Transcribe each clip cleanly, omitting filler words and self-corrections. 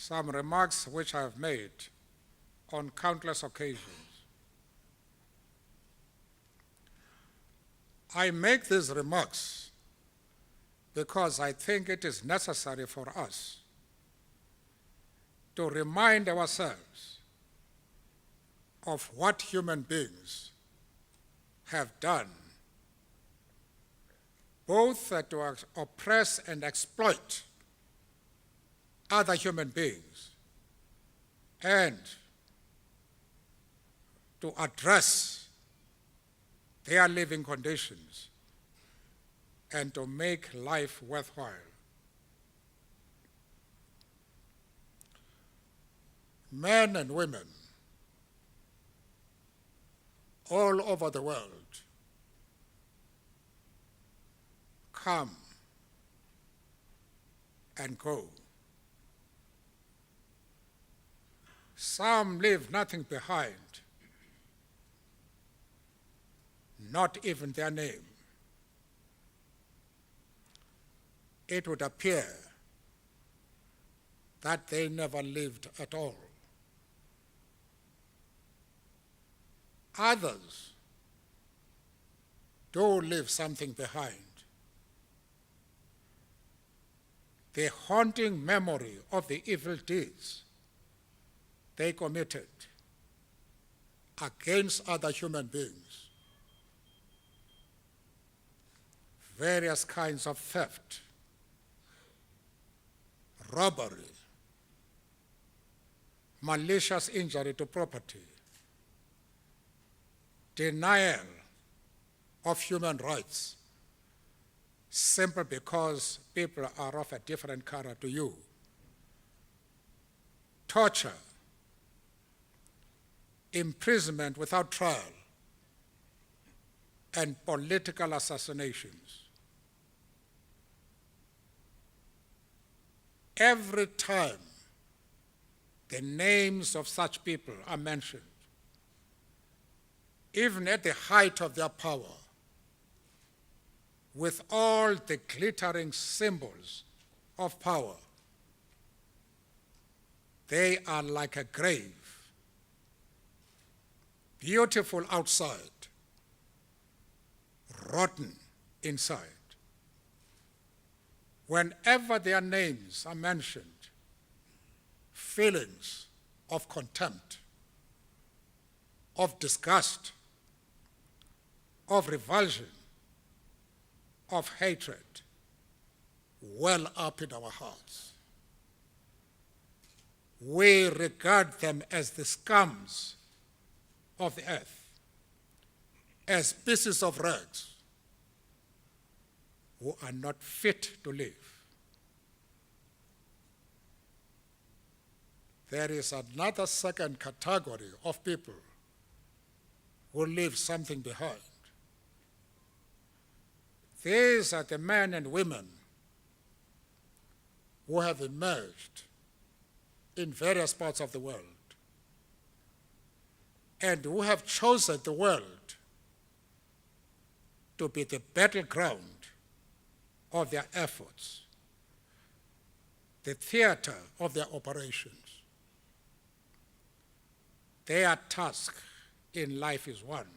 some remarks which I have made on countless occasions. I make these remarks because I think it is necessary for us to remind ourselves of what human beings have done, both to oppress and exploit other human beings, and to address their living conditions and to make life worthwhile. Men and women all over the world come and go. Some leave nothing behind, not even their name. It would appear that they never lived at all. Others do leave something behind. The haunting memory of the evil deeds they committed against other human beings. Various kinds of theft, robbery, malicious injury to property, denial of human rights simply because people are of a different color to you, torture, imprisonment without trial, and political assassinations. Every time the names of such people are mentioned, even at the height of their power, with all the glittering symbols of power, they are like a grave, beautiful outside, rotten inside. Whenever their names are mentioned, feelings of contempt, of disgust, of revulsion, of hatred well up in our hearts. We regard them as the scums of the earth, as pieces of rags who are not fit to live. There is another second category of people who leave something behind. These are the men and women who have emerged in various parts of the world and who have chosen the world to be the battleground of their efforts, the theater of their operations. Their task in life is one.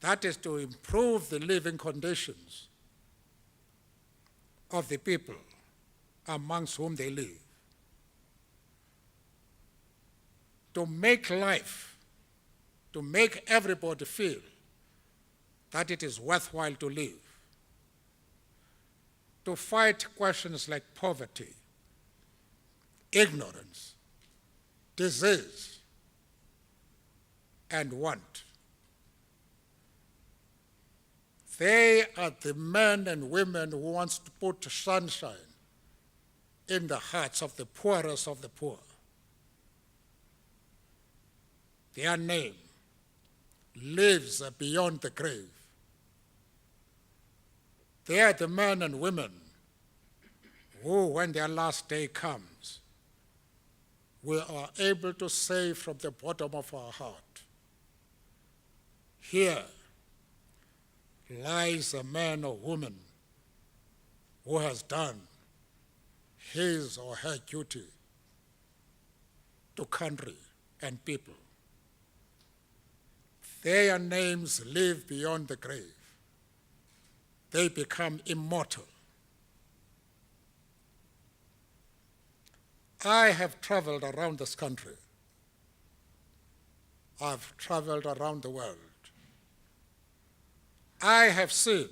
That is to improve the living conditions of the people amongst whom they live. To make life, to make everybody feel that it is worthwhile to live. To fight questions like poverty, ignorance, disease, and want. They are the men and women who want to put sunshine in the hearts of the poorest of the poor. Their name lives beyond the grave. They are the men and women who, when their last day comes, we are able to say from the bottom of our heart, here lies a man or woman who has done his or her duty to country and people. Their names live beyond the grave. They become immortal. I have traveled around this country. I've traveled around the world. I have seen,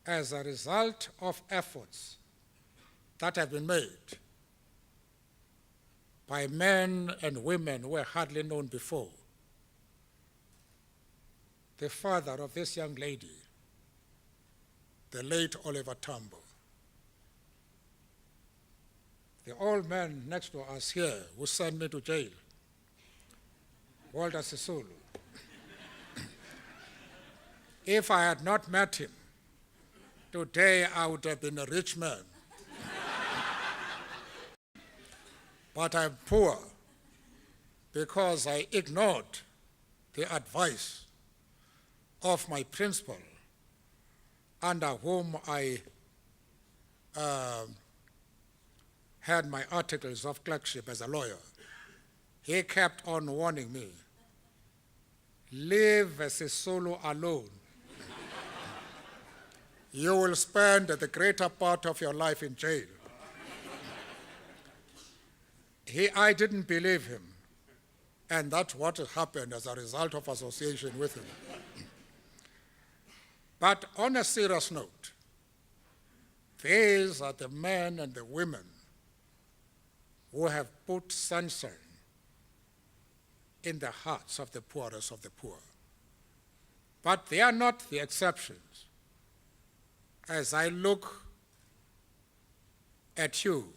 as a result of efforts that have been made by men and women who were hardly known before, the father of this young lady, the late Oliver Tambo, the old man next to us here who sent me to jail, Walter Sisulu. If I had not met him, today I would have been a rich man. But I'm poor because I ignored the advice of my principal, under whom I had my articles of clerkship as a lawyer. He kept on warning me, leave Sisulu alone. You will spend the greater part of your life in jail. I didn't believe him, and that's what happened as a result of association with him. But on a serious note, these are the men and the women who have put sunshine in the hearts of the poorest of the poor. But they are not the exceptions. As I look at you,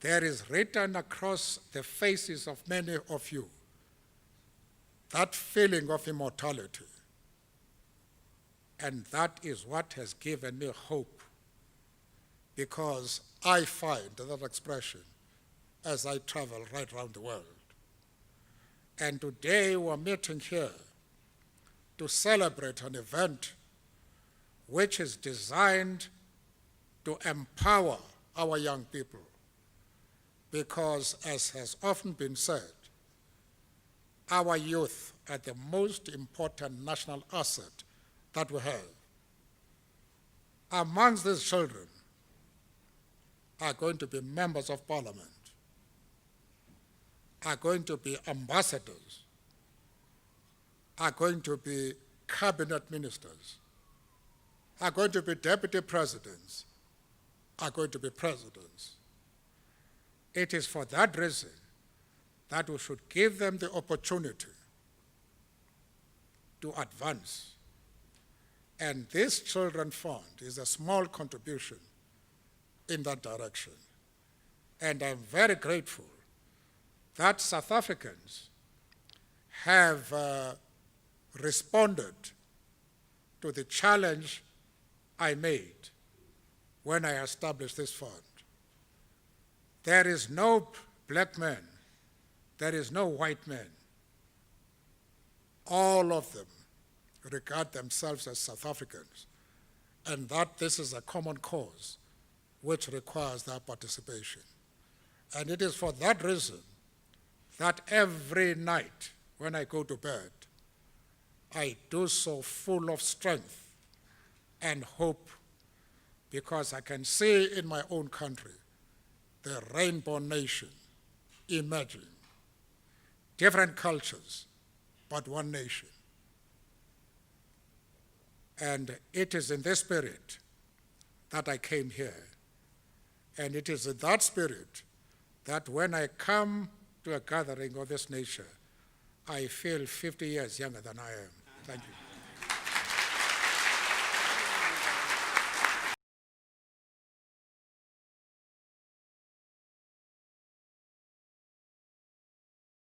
there is written across the faces of many of you that feeling of immortality. And that is what has given me hope, because I find that expression as I travel right around the world. And today we're meeting here to celebrate an event which is designed to empower our young people. Because, as has often been said, our youth are the most important national asset that we have. Amongst these children are going to be members of parliament, are going to be ambassadors, are going to be cabinet ministers, are going to be deputy presidents, are going to be presidents. It is for that reason that we should give them the opportunity to advance. And this Children Fund is a small contribution in that direction. And I'm very grateful that South Africans have responded to the challenge I made when I established this fund. There is no black man, there is no white man. All of them regard themselves as South Africans, and that this is a common cause which requires their participation. And it is for that reason that every night when I go to bed, I do so full of strength and hope, because I can see in my own country the rainbow nation emerging. Different cultures, but one nation. And it is in this spirit that I came here. And it is in that spirit that when I come to a gathering of this nature, I feel 50 years younger than I am. Thank you.